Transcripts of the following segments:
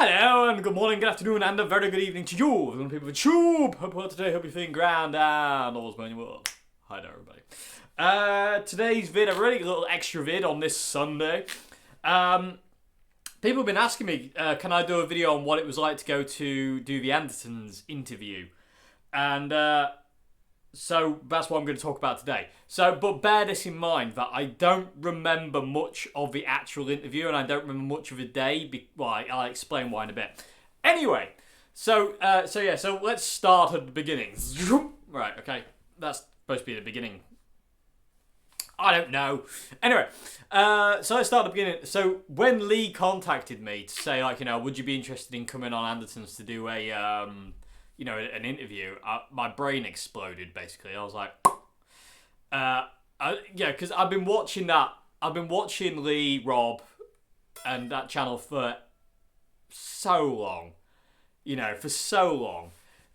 Hello and good morning, good afternoon, and a very good evening to you, everyone, people of Tube. Hope today, hope you're feeling grand and all's going well. Hi there, everybody. Today's vid, a really little extra vid on this Sunday. People have been asking me, can I do a video on what it was like to go to do the Andertons interview, and so that's what I'm going to talk about today. But bear this in mind that I don't remember much of the actual interview, and I don't remember much of the day. Well, I'll explain why in a bit. Anyway, so let's start at the beginning. Right, okay, that's supposed to be the beginning. I don't know. Anyway, so let's start at the beginning. So when Lee contacted me to say, like, would you be interested in coming on Andertons to do a an interview, my brain exploded, basically. I was like, because I've been watching Lee, Rob, and that channel for so long,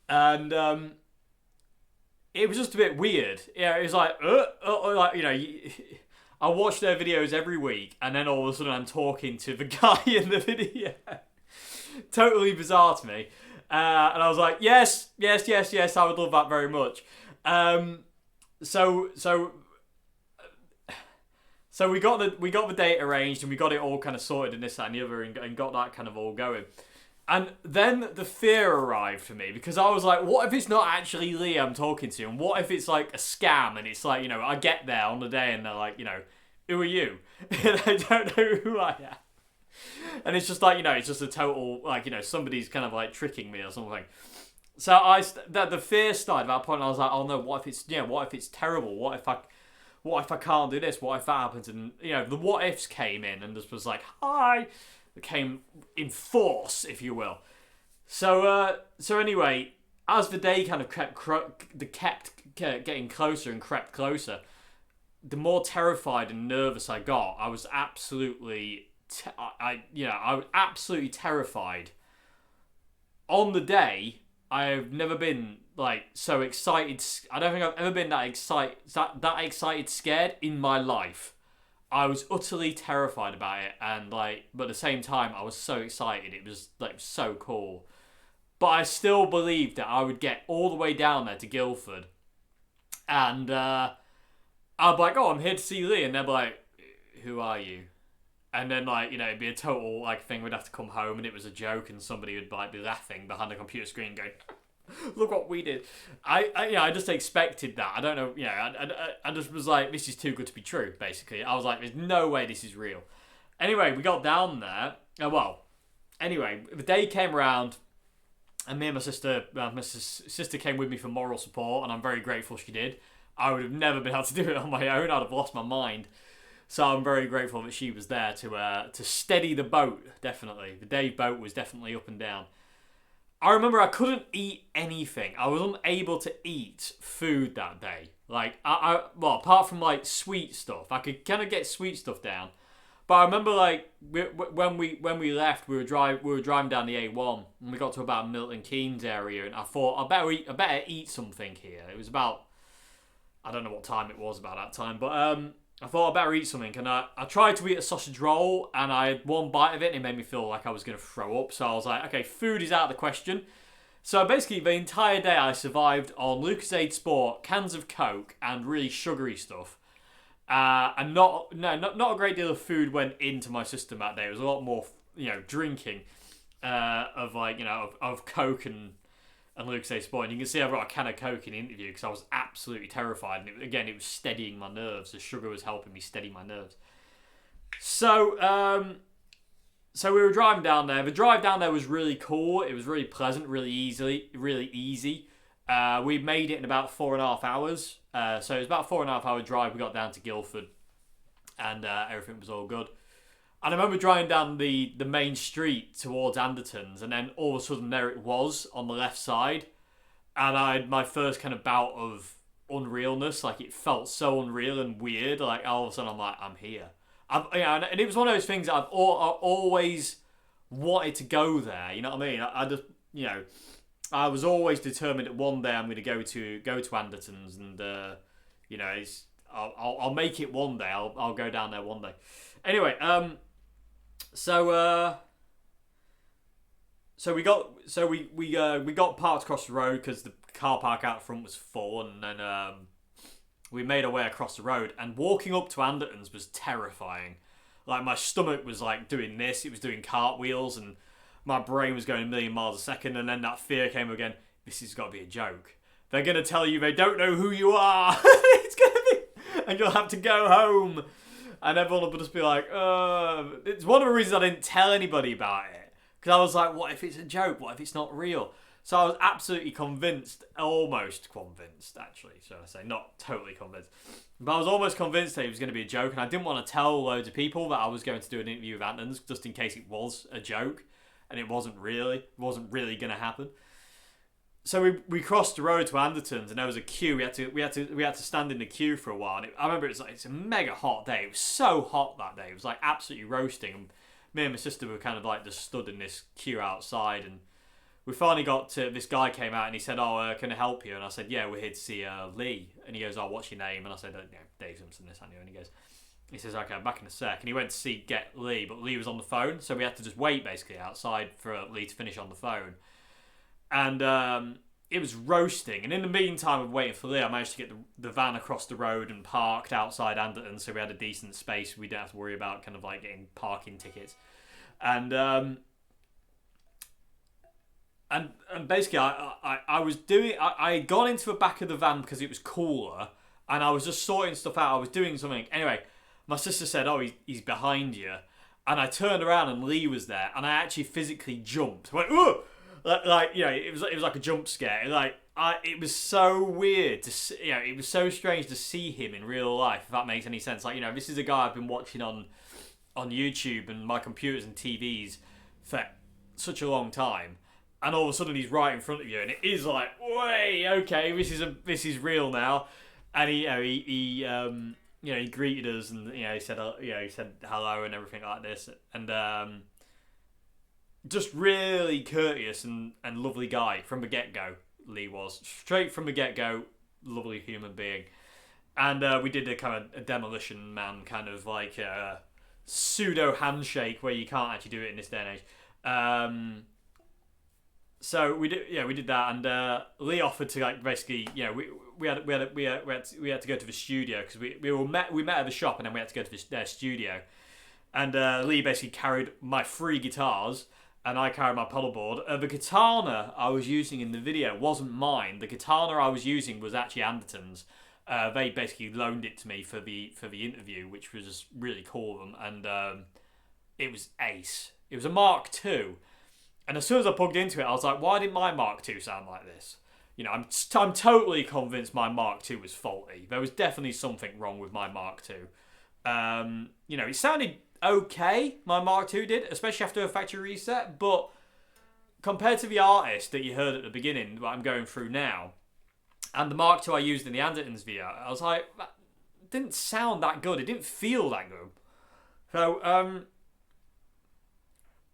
and it was just a bit weird. Yeah, it was like, I watch their videos every week, and then all of a sudden I'm talking to the guy in the video. Totally bizarre to me. And I was like, yes, I would love that very much. So we got the date arranged, and we got it all kind of sorted and this, that, and the other, and got that kind of all going. And then the fear arrived for me, because I was like, what if it's not actually Lee I'm talking to? And what if it's like a scam, and it's like, I get there on the day and they're like, who are you? And I don't know who I am. And it's just like, it's just a total, like, somebody's kind of like tricking me or something. So the fear started at that point, and I was like, oh no, what if it's terrible? What if I can't do this? What if that happens? And, the what ifs came in, and just was like, hi, it came in force, if you will. So anyway, as the day kind of kept getting closer and crept closer, the more terrified and nervous I got. I was absolutely I was absolutely terrified. On the day, I've never been like so excited. I don't think I've ever been that excited, scared in my life. I was utterly terrified about it, and but at the same time, I was so excited. It was like so cool. But I still believed that I would get all the way down there to Guildford, and I'd be like, "Oh, I'm here to see Lee," and they'd be like, "Who are you?" And then, it'd be a total, thing. We'd have to come home, and it was a joke, and somebody would, be laughing behind the computer screen going, look what we did. I just expected that. I don't know, I just was like, this is too good to be true, basically. I was like, there's no way this is real. Anyway, we got down there. Anyway, the day came around, and me and my sister came with me for moral support, and I'm very grateful she did. I would have never been able to do it on my own. I'd have lost my mind. So I'm very grateful that she was there to steady the boat, definitely. The day boat was definitely up and down. I remember I couldn't eat anything. I was unable to eat food that day. Apart from, sweet stuff. I could kind of get sweet stuff down. But I remember, when we left, we were driving down the A1, and we got to about Milton Keynes area, and I thought, I better eat something here. It was about, I don't know what time it was about that time, but I thought I better eat something, and I tried to eat a sausage roll, and I had one bite of it, and it made me feel like I was going to throw up. So I was like, okay, food is out of the question. So basically, the entire day I survived on Lucozade Sport, cans of Coke, and really sugary stuff. And not a great deal of food went into my system that day. It was a lot more, drinking of Coke and Lucozade Sport. And you can see I've got a can of Coke in the interview because I was absolutely terrified. And it was steadying my nerves. The sugar was helping me steady my nerves. So So we were driving down there. The drive down there was really cool. It was really pleasant, really easy. We made it in about 4.5 hours. So it was about a 4.5 hour drive. We got down to Guildford, and everything was all good. And I remember driving down the main street towards Andertons, and then all of a sudden there it was on the left side, and I had my first kind of bout of unrealness. Like, it felt so unreal and weird. Like, all of a sudden I'm like, I'm here. And it was one of those things that I always wanted to go there. You know what I mean? I just, I was always determined that one day I'm going to go to Andertons, and I'll make it one day. I'll go down there one day. Anyway, so we got parked across the road because the car park out front was full, and then we made our way across the road. And walking up to Andertons was terrifying. Like, my stomach was like doing this; it was doing cartwheels, and my brain was going a million miles a second. And then that fear came again. This has got to be a joke. They're gonna tell you they don't know who you are. It's gonna be, and you'll have to go home. And everyone will just be like, it's one of the reasons I didn't tell anybody about it. Because I was like, what if it's a joke? What if it's not real? So I was absolutely convinced, almost convinced, actually, should I say. Not totally convinced. But I was almost convinced that it was going to be a joke. And I didn't want to tell loads of people that I was going to do an interview with Andertons, just in case it was a joke. And it wasn't really going to happen. So we crossed the road to Andertons, and there was a queue. We had to stand in the queue for a while. And I remember it's a mega hot day. It was so hot that day. It was like absolutely roasting. And me and my sister were kind of like just stood in this queue outside. And we finally got to, this guy came out and he said, can I help you? And I said, yeah, we're here to see Lee. And he goes, what's your name? And I said, Dave Simpson, this, and he says, okay, I'm back in a sec. And he went to get Lee, but Lee was on the phone. So we had to just wait basically outside for Lee to finish on the phone. And it was roasting. And in the meantime of waiting for Lee, I managed to get the van across the road and parked outside Anderton, so we had a decent space. We didn't have to worry about kind of like getting parking tickets. And basically I was doing... I had gone into the back of the van because it was cooler, and I was just sorting stuff out. I was doing something. Anyway, my sister said, he's behind you. And I turned around and Lee was there, and I actually physically jumped. I went, ooh! It was like a jump scare. It was so weird to see, it was so strange to see him in real life, if that makes any sense. This is a guy I've been watching on YouTube and my computers and TVs for such a long time, and all of a sudden he's right in front of you, and it is like, wait, okay, this is real now. And he greeted us, and he said hello and everything like this, and just really courteous and lovely guy from the get-go. Lee was straight from the get-go, lovely human being. And we did a kind of a Demolition Man kind of like pseudo handshake where you can't actually do it in this day and age. So we did that, and Lee offered to like basically, we had to go to the studio because we met at the shop, and then we had to go to their studio, and Lee basically carried my 3 guitars. And I carried my pedalboard. The katana I was using in the video wasn't mine. The katana I was using was actually Andertons. They basically loaned it to me for the interview, which was just really cool of them. And it was ace. It was a Mark II. And as soon as I plugged into it, I was like, why didn't my Mark II sound like this? I'm totally convinced my Mark II was faulty. There was definitely something wrong with my Mark II. It sounded okay, my Mark II did, especially after a factory reset, but compared to the artist that you heard at the beginning, what I'm going through now, and the Mark II I used in the Andertons video, I was like, that didn't sound that good, it didn't feel that good.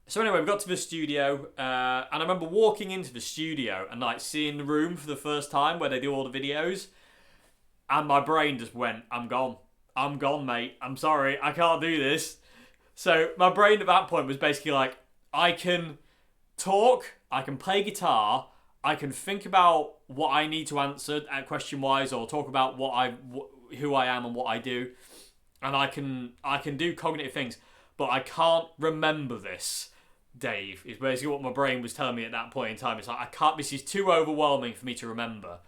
So anyway, we got to the studio, and I remember walking into the studio and like seeing the room for the first time where they do all the videos, and my brain just went, I'm gone, mate, I'm sorry, I can't do this. So my brain at that point was basically like, I can talk, I can play guitar, I can think about what I need to answer question-wise, or talk about who I am and what I do, and I can do cognitive things, but I can't remember this, Dave, is basically what my brain was telling me at that point in time. It's like, this is too overwhelming for me to remember.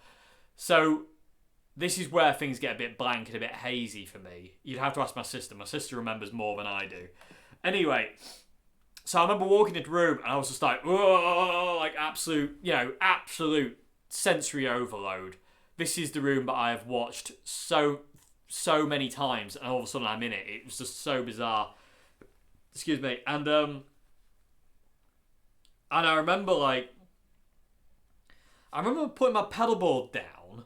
So this is where things get a bit blank and a bit hazy for me. You'd have to ask my sister. My sister remembers more than I do. Anyway, So I remember walking into the room and I was just like, whoa, like absolute sensory overload. This is the room that I have watched so many times, and all of a sudden I'm in it. It was just so bizarre. Excuse me. And I remember putting my pedalboard down,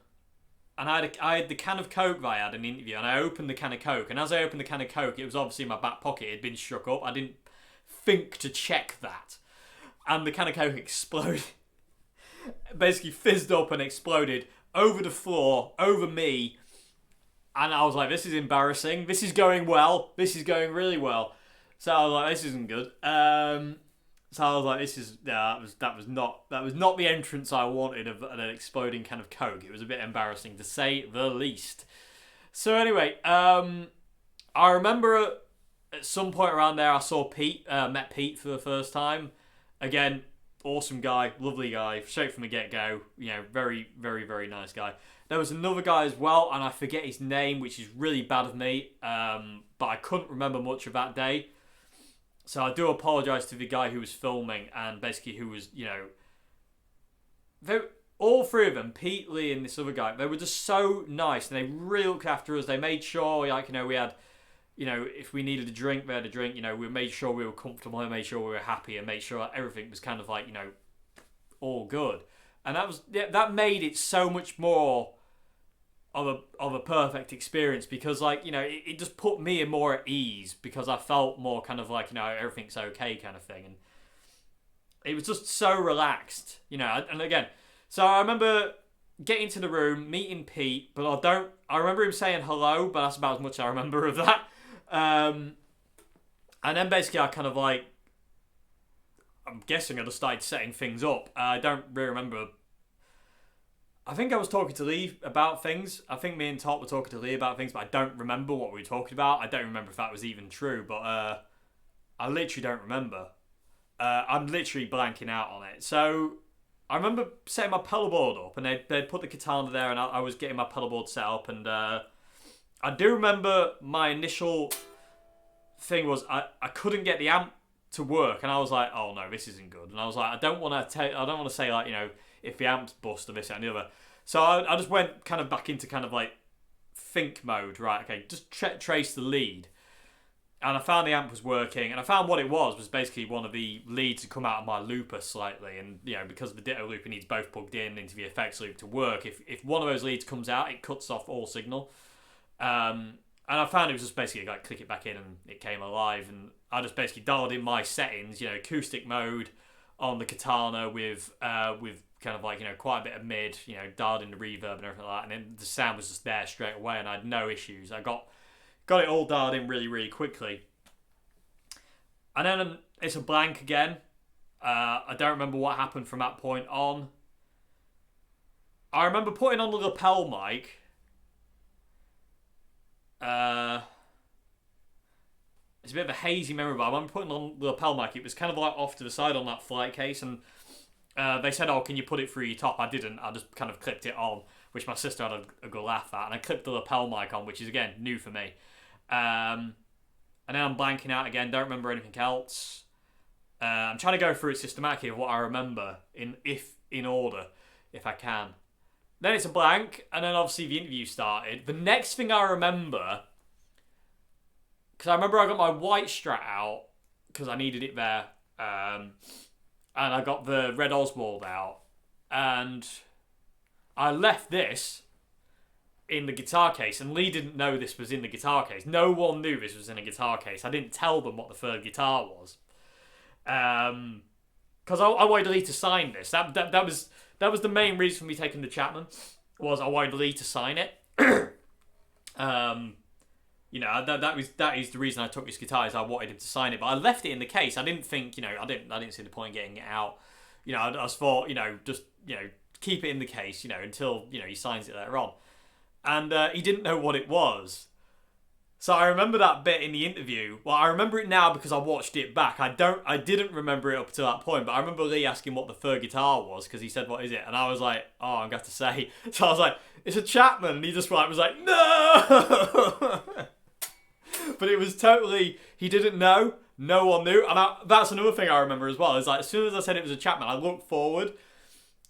and I had the can of Coke that I had in the interview, and I opened the can of Coke, and as I opened the can of Coke, it was obviously in my back pocket. It had been struck up. I didn't think to check that, and the can of Coke exploded. Basically fizzed up and exploded over the floor, over me, and I was like, this is embarrassing. This is going well. This is going really well. So I was like, this isn't good. So I was like, that was not the entrance I wanted of an exploding can of Coke. It was a bit embarrassing to say the least. So anyway, I remember at some point around there I saw Pete, met Pete for the first time. Again, awesome guy, lovely guy, straight from the get-go. You know, very, very, very nice guy. There was another guy as well, and I forget his name, which is really bad of me. But I couldn't remember much of that day. So I do apologise to the guy who was filming and basically who was, all three of them, Pete, Lee, and this other guy, they were just so nice and they really looked after us. They made sure, we had, if we needed a drink, we had a drink. We made sure we were comfortable and made sure we were happy and made sure everything was kind of like, all good. And that made it so much more of a perfect experience because it just put me more at ease because I felt more kind of like everything's okay kind of thing, and it was just so relaxed, and again, so I remember getting to the room, meeting Pete, but I remember him saying hello, but that's about as much I remember of that. And then basically I kind of I'm guessing I just started setting things up. I don't really remember. I think I was talking to Lee about things. I think me and Top were talking to Lee about things, but I don't remember what we were talking about. I don't remember if that was even true, but I literally don't remember. I'm literally blanking out on it. So I remember setting my pedalboard up, and they'd put the katana there, and I was getting my pedalboard set up, and I do remember my initial thing was I couldn't get the amp to work, and I was like, oh no, this isn't good. And I was like, I don't want to say if the amp's bust or this and the other. So I just went kind of back into kind of think mode, right? Okay, just trace the lead. And I found the amp was working, and I found what it was basically one of the leads had come out of my looper slightly, and because the ditto looper needs both plugged in into the effects loop to work, if one of those leads comes out, it cuts off all signal. And I found it was just basically click it back in and it came alive, and I just basically dialed in my settings, acoustic mode on the katana with kind of quite a bit of mid, dialed in the reverb and everything like that, and then the sound was just there straight away, and I had no issues. I got it all dialed in really, really quickly. And then it's a blank again. I don't remember what happened from that point on. I remember putting on the lapel mic. It's a bit of a hazy memory, but I remember putting on the lapel mic. It was kind of off to the side on that flight case, and they said, oh, can you put it through your top? I didn't. I just kind of clipped it on, which my sister had a good laugh at, and I clipped the lapel mic on, which is, again, new for me. And then I'm blanking out again, don't remember anything else. I'm trying to go through it systematically of what I remember in order, if I can. Then it's a blank, and then obviously the interview started. The next thing I remember, because I remember I got my white Strat out, because I needed it there, and I got the red Oswald out, and I left this in the guitar case, and Lee didn't know this was in the guitar case. No one knew this was in a guitar case. I didn't tell them what the third guitar was, because I wanted Lee to sign this. That was the main reason for me taking the Chapman, was I wanted Lee to sign it. That is the reason I took this guitar, is I wanted him to sign it. But I left it in the case. I didn't think, I didn't see the point in getting it out. I just thought, just keep it in the case, until he signs it later on. And he didn't know what it was. So I remember that bit in the interview. Well, I remember it now because I watched it back. I didn't remember it up to that point, but I remember Lee asking what the third guitar was, because he said, what is it? And I was like, oh, I'm going to have to say. So I was like, it's a Chapman. And he just was like, no! But it was totally, he didn't know. No one knew. And that's another thing I remember as well. Is like, as soon as I said it was a Chapman, I looked forward,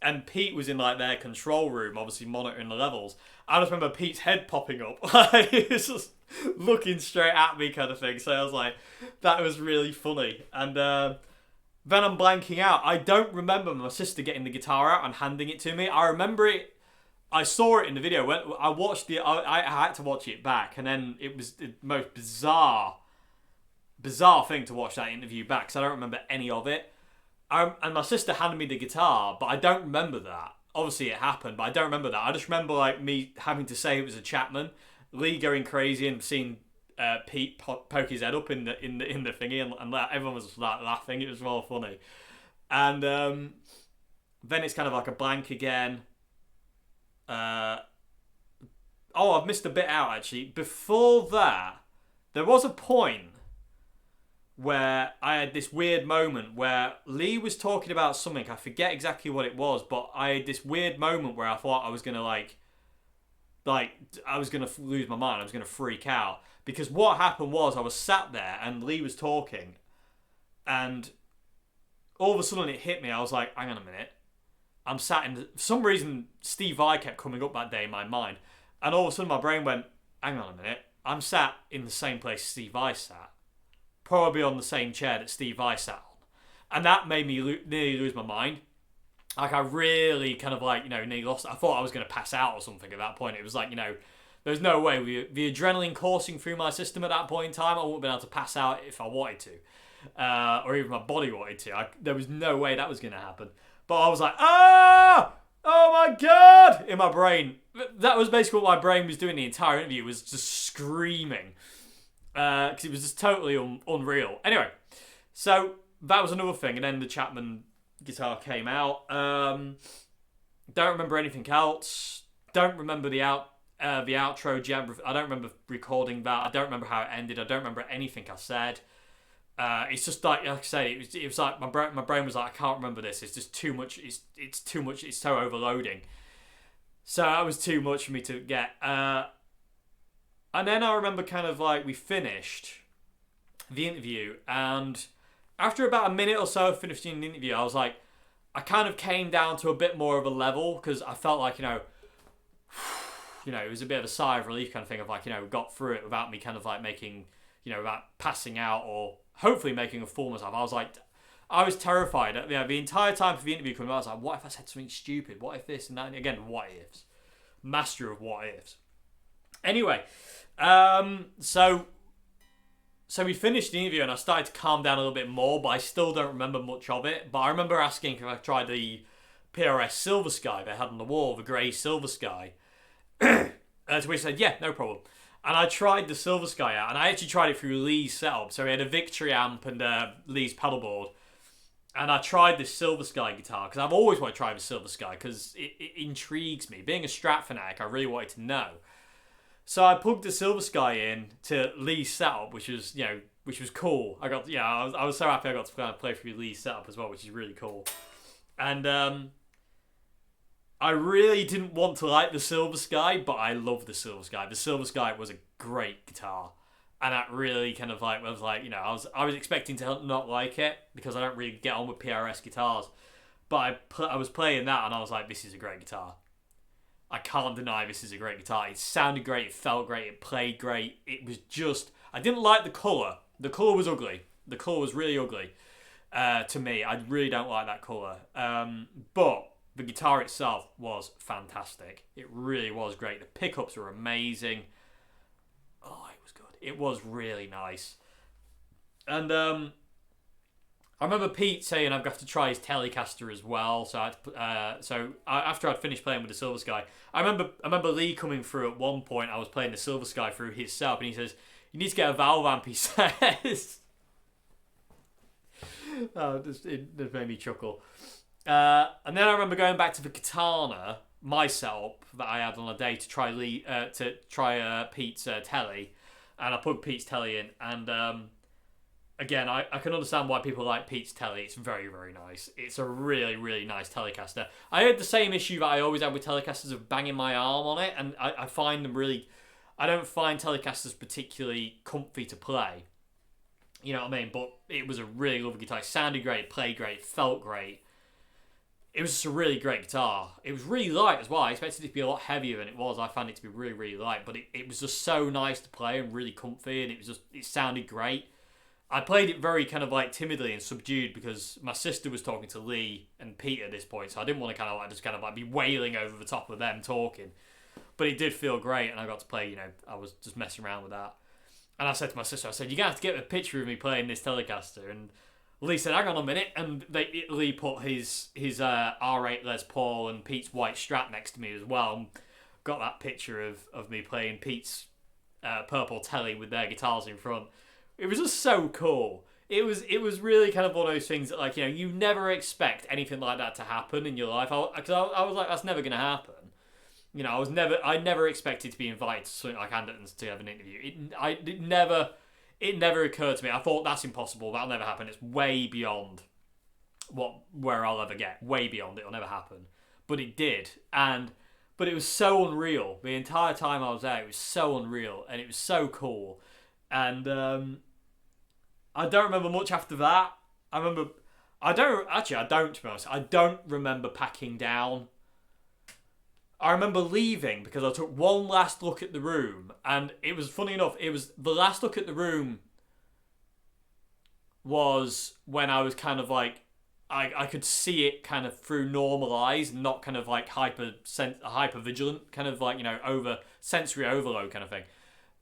and Pete was in like their control room, obviously monitoring the levels. I just remember Pete's head popping up. Like, he was just looking straight at me kind of thing. So I was like, that was really funny. And then I'm blanking out. I don't remember my sister getting the guitar out and handing it to me. I remember it. I saw it in the video. When I watched it, I had to watch it back. And then it was the most bizarre thing to watch that interview back, because I don't remember any of it. And my sister handed me the guitar, but I don't remember that. Obviously it happened, but I don't remember that. I just remember like me having to say it was a Chapman, Lee going crazy and seeing Pete poke his head up in the thingy, and everyone was just like laughing. It was more funny. And then it's kind of like a blank again. I've missed a bit out actually. Before that, there was a point where I had this weird moment where Lee was talking about something. I forget exactly what it was, but I had this weird moment where I thought I was gonna I was gonna lose my mind. I was gonna freak out, because what happened was I was sat there and Lee was talking, and all of a sudden it hit me. I was like, hang on a minute. I'm sat in. For some reason, Steve Vai kept coming up that day in my mind, and all of a sudden my brain went, hang on a minute. I'm sat in the same place Steve Vai sat. Probably on the same chair that Steve Vai sat on. And that made me nearly lose my mind. Like, I really kind of like, nearly lost it. I thought I was going to pass out or something at that point. It was like, there's no way. The adrenaline coursing through my system at that point in time, I wouldn't have been able to pass out if I wanted to. Or even my body wanted to. There was no way that was going to happen. But I was like, oh my God, in my brain. That was basically what my brain was doing the entire interview, was just screaming. Because it was just totally unreal. Anyway, so that was another thing, and then the Chapman guitar came out. Don't remember anything else. Don't remember the outro jam. I don't remember recording that. I don't remember how it ended. I don't remember anything I said. It's just like I say, it was like my brain was like, I can't remember this. It's just too much. It's too much. It's so overloading. So that was too much for me to get. And then I remember kind of like we finished the interview, and after about a minute or so of finishing the interview, I was like, I kind of came down to a bit more of a level, because I felt like, it was a bit of a sigh of relief kind of thing of like, got through it without me kind of like making, without passing out or hopefully making a fool of myself. I was terrified. The entire time for the interview coming out, I was like, what if I said something stupid? What if this and that? And again, what ifs. Master of what ifs. Anyway, so we finished the interview and I started to calm down a little bit more, but I still don't remember much of it. But I remember asking if I tried the PRS Silver Sky they had on the wall, the grey Silver Sky. To which I said, yeah, no problem. And I tried the Silver Sky out, and I actually tried it through Lee's setup. So we had a Victory amp and Lee's pedalboard. And I tried this Silver Sky guitar, because I've always wanted to try the Silver Sky, because it intrigues me. Being a Strat fanatic, I really wanted to know. So I plugged the Silver Sky in to Lee's setup, which was cool. I was so happy I got to kind of play through Lee's setup as well, which is really cool. And I really didn't want to like the Silver Sky, but I love the Silver Sky. The Silver Sky was a great guitar, and that really kind of like was like, I was expecting to not like it, because I don't really get on with PRS guitars, but I was playing that and I was like, this is a great guitar. I can't deny this is a great guitar. It sounded great, it felt great, it played great. It was just, I didn't like the colour. The colour was ugly. The colour was really ugly to me. I really don't like that colour. But the guitar itself was fantastic. It really was great. The pickups were amazing. Oh, it was good. It was really nice. And I remember Pete saying I've got to try his telecaster as well. So after I'd finished playing with the Silver Sky, I remember Lee coming through at one point. I was playing the Silver Sky through his setup, and he says, "You need to get a valve amp," he says. It just made me chuckle. And then I remember going back to the Katana, my setup that I had on a day to try Pete's telly, and I put Pete's telly in, and again, I can understand why people like Pete's telly. It's very, very nice. It's a really, really nice Telecaster. I had the same issue that I always had with Telecasters of banging my arm on it, and I find them really... I don't find Telecasters particularly comfy to play. You know what I mean? But it was a really lovely guitar. It sounded great, played great, felt great. It was just a really great guitar. It was really light as well. I expected it to be a lot heavier than it was. I found it to be really, really light. But it was just so nice to play and really comfy. And it sounded great. I played it very kind of like timidly and subdued because my sister was talking to Lee and Pete at this point. So I didn't want to kind of like just kind of like be wailing over the top of them talking. But it did feel great. And I got to play, you know, I was just messing around with that. And I said to my sister, I said, you're going to have to get a picture of me playing this Telecaster. And Lee said, hang on a minute. And Lee put his R8 Les Paul and Pete's white Strat next to me as well. And got that picture of me playing Pete's purple Tele with their guitars in front. It was just so cool. It was really kind of one of those things that, like, you know, you never expect anything like that to happen in your life. Because I was like, that's never going to happen. You know, I never expected to be invited to something like Andertons to have an interview. It never occurred to me. I thought that's impossible. That'll never happen. It's way beyond where I'll ever get. Way beyond. It'll never happen. But it did. But it was so unreal. The entire time I was there, it was so unreal. And it was so cool. And I don't remember much after that. I don't, to be honest. I don't remember packing down. I remember leaving because I took one last look at the room, and it was funny enough. It was the last look at the room was when I was kind of like, I could see it kind of through normal eyes, not kind of like hyper vigilant, kind of like, you know, over sensory overload kind of thing.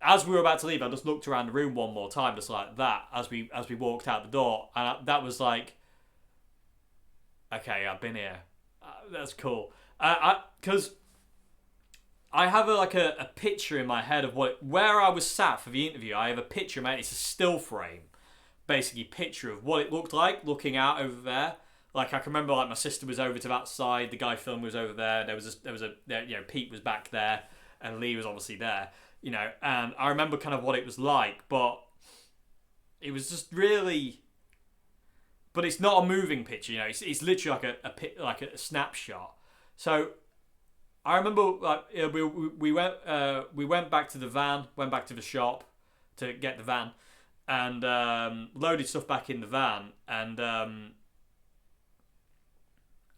As we were about to leave, I just looked around the room one more time, just like that, as we walked out the door, and that was like, okay, I've been here. That's cool. Because I have a picture in my head of where I was sat for the interview. I have a picture in my head. It's a still frame, basically picture of what it looked like looking out over there. Like, I can remember, like, my sister was over to that side, the guy filming was over there. There was you know, Pete was back there, and Lee was obviously there. You know, and I remember kind of what it was like, but it was just really. But it's not a moving picture, you know. It's literally like a snapshot. So I remember, like, we went back to the van, went back to the shop to get the van, and loaded stuff back in the van, and I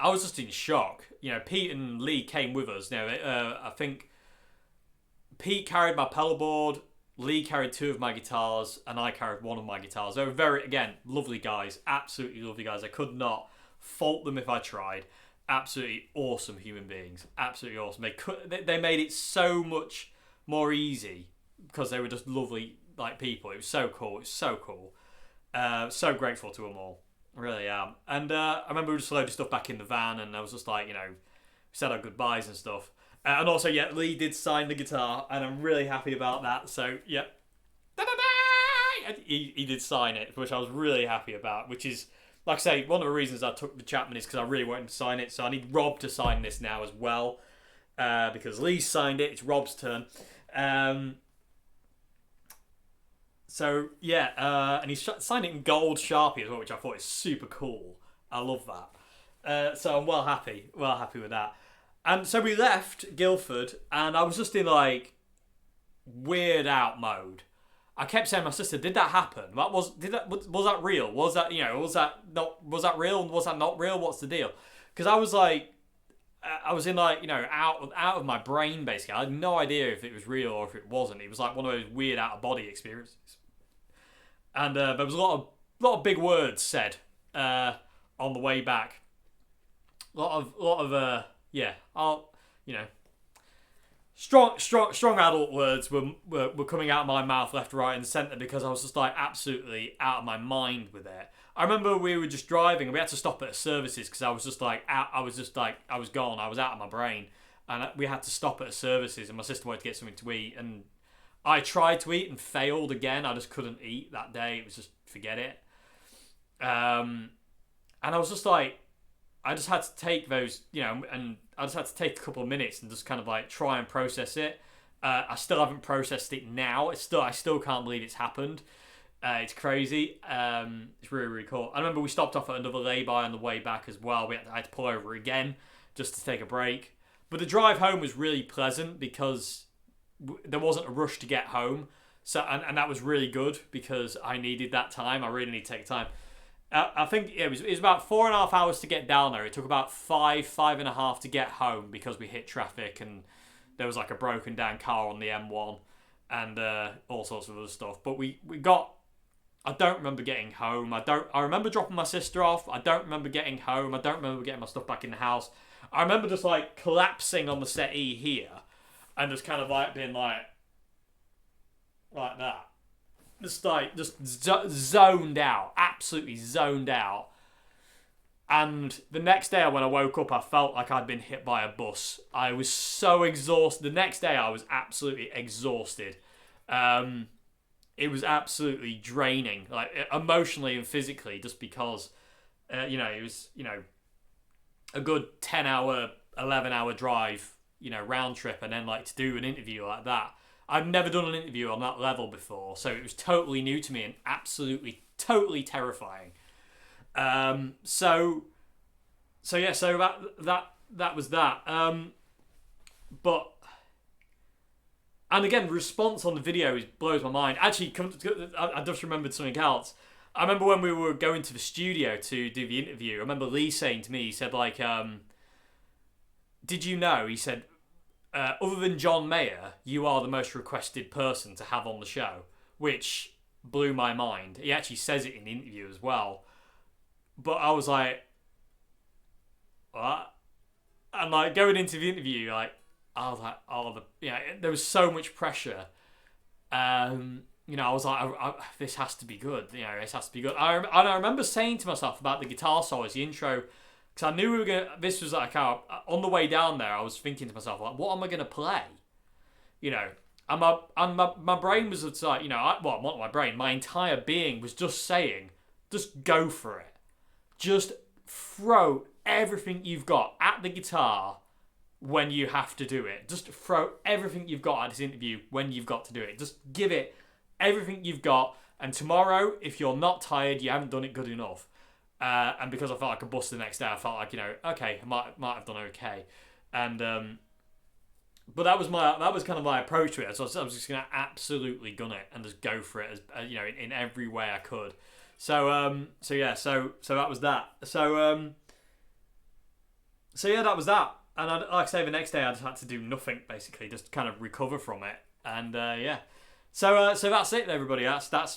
was just in shock. You know, Pete and Lee came with us. You know, I think Pete carried my pedal board, Lee carried two of my guitars, and I carried one of my guitars. They were very, again, lovely guys, absolutely lovely guys. I could not fault them if I tried. Absolutely awesome human beings, absolutely awesome. They made it so much more easy because they were just lovely, like, people. It was so cool. It was so cool. So grateful to them all. I really am. And I remember we just loaded stuff back in the van, and I was just like, you know, said our goodbyes and stuff. And also, yeah, Lee did sign the guitar, and I'm really happy about that. So, yeah, he did sign it, which I was really happy about. Which is, like I say, one of the reasons I took the Chapman is because I really wanted to sign it. So I need Rob to sign this now as well, because Lee signed it. It's Rob's turn. So yeah, and he signed it in gold Sharpie as well, which I thought is super cool. I love that. So I'm well happy with that. And so we left Guildford, and I was just in, like, weird out mode. I kept saying to my sister, "Did that happen? Was that real? Was that, you know, was that real? Was that not real? What's the deal?" Because I was like, I was in, like, you know, out of my brain basically. I had no idea if it was real or if it wasn't. It was like one of those weird out of body experiences. And there was a lot of big words said on the way back. A lot of yeah, you know, strong adult words were coming out of my mouth left, right, and centre because I was just, like, absolutely out of my mind with it. I remember we were just driving and we had to stop at services because I was just like I was gone. I was out of my brain, and we had to stop at services. And my sister wanted to get something to eat, and I tried to eat and failed again. I just couldn't eat that day. It was just, forget it. And I was just like, I just had to take those, you know, and I just had to take a couple of minutes and just kind of, like, try and process it. I still haven't processed it now. I still can't believe it's happened. It's crazy. It's really, really cool. I remember we stopped off at another lay-by on the way back as well. I had to pull over again just to take a break. But the drive home was really pleasant because there wasn't a rush to get home. So and that was really good because I needed that time. I really need to take time. I think it was about 4.5 hours to get down there. It took about 5.5 to get home because we hit traffic and there was like a broken down car on the M1 and all sorts of other stuff. But we got. I don't remember getting home. I remember dropping my sister off. I don't remember getting home. I don't remember getting my stuff back in the house. I remember just like collapsing on the settee here and just kind of like being like that. Just zoned out, absolutely zoned out. And the next day when I woke up, I felt like I'd been hit by a bus. I was so exhausted. The next day I was absolutely exhausted. It was absolutely draining, like emotionally and physically, just because, it was, a good 10-hour, 11-hour drive, round trip, and then like to do an interview like that. I've never done an interview on that level before, so it was totally new to me and absolutely, totally terrifying. So that was that. But and again, response on the video blows my mind. Actually, I just remembered something else. I remember when we were going to the studio to do the interview. I remember Lee saying to me, he said like, "Did you know?" He said, "Other than John Mayer, you are the most requested person to have on the show," which blew my mind. He actually says it in the interview as well. But I was like, what? And like going into the interview, like I was like, there was so much pressure. I was like, this has to be good. This has to be good. I remember saying to myself about the guitar solos, the intro, because I knew we were gonna. This was like on the way down there. I was thinking to myself, like, what am I gonna play? And my brain was just like, not my brain. My entire being was just saying, just go for it. Just throw everything you've got at the guitar when you have to do it. Just throw everything you've got at this interview when you've got to do it. Just give it everything you've got. And tomorrow, if you're not tired, you haven't done it good enough. And because I felt like a bust the next day, I felt like, okay, I might have done okay. And but that was kind of my approach to it. So I was just gonna absolutely gun it and just go for it as in every way I could. So that was that. So that was that. And like I say, the next day I just had to do nothing basically, just kind of recover from it. And So that's it, everybody. That was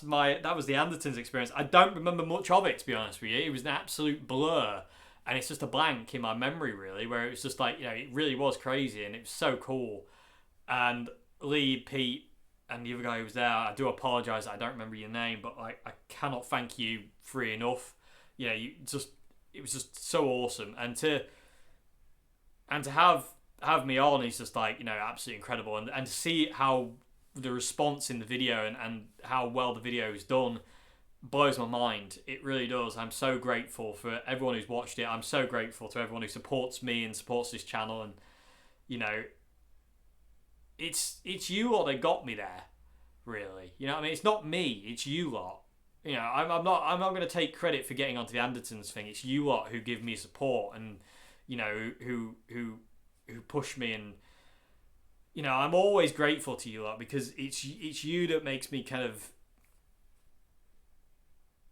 the Andertons experience. I don't remember much of it, to be honest with you. It was an absolute blur, and it's just a blank in my memory, really. Where it was just like, it really was crazy, and it was so cool. And Lee, Pete, and the other guy who was there, I do apologise that I don't remember your name, but I cannot thank you for enough. It was just so awesome, and to have me on is just like absolutely incredible, and to see how the response in the video and how well the video is done blows my mind. It really does. I'm so grateful for everyone who's watched it. I'm so grateful to everyone who supports me and supports this channel, and it's you lot that got me there, really. It's not me, it's you lot. I'm not going to take credit for getting onto the Andertons thing. It's you lot who give me support and who push me, and I'm always grateful to you lot, because it's you that makes me kind of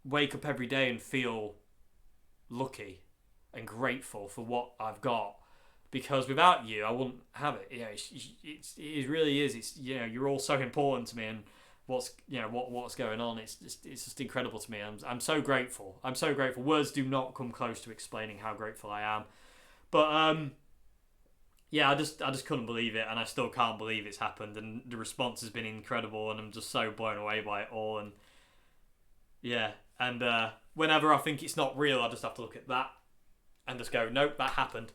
wake up every day and feel lucky and grateful for what I've got, because without you I wouldn't have it. It really is. It's you're all so important to me, and what's going on. It's just incredible to me. I'm so grateful. I'm so grateful. Words do not come close to explaining how grateful I am. But I just couldn't believe it, and I still can't believe it's happened, and the response has been incredible, and I'm just so blown away by it all. And whenever I think it's not real, I just have to look at that and just go, nope, that happened.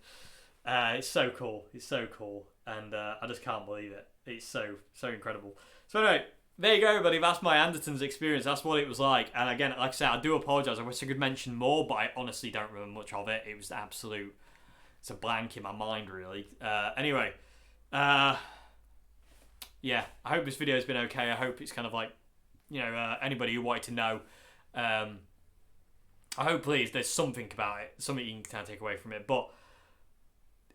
It's so cool. It's so cool, and I just can't believe it. It's so incredible. So anyway, there you go, everybody. That's my Andertons experience. That's what it was like. And again, like I said, I do apologise. I wish I could mention more, but I honestly don't remember much of it. It was it's a blank in my mind, really. Anyway, I hope this video has been okay. I hope it's kind of like, anybody who wanted to know, I hope, please, there's something about it, something you can kind of take away from it. But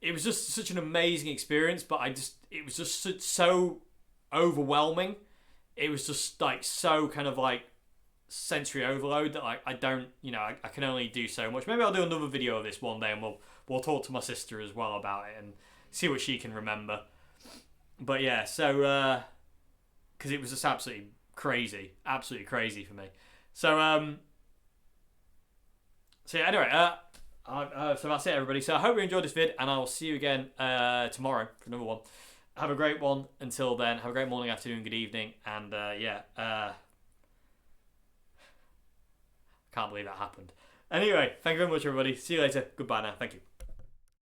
it was just such an amazing experience, but it was just so overwhelming it was just like so kind of like sensory overload that like I don't, I can only do so much. Maybe I'll do another video of this one day, and we'll talk to my sister as well about it and see what she can remember. But yeah, so because it was just absolutely crazy for me. So so yeah, anyway, so that's it, everybody. So I hope you enjoyed this vid, and I will see you again tomorrow for another one. Have a great one. Until then, have a great morning, afternoon, good evening, and can't believe that happened. Anyway, thank you very much, everybody. See you later. Goodbye now. Thank you.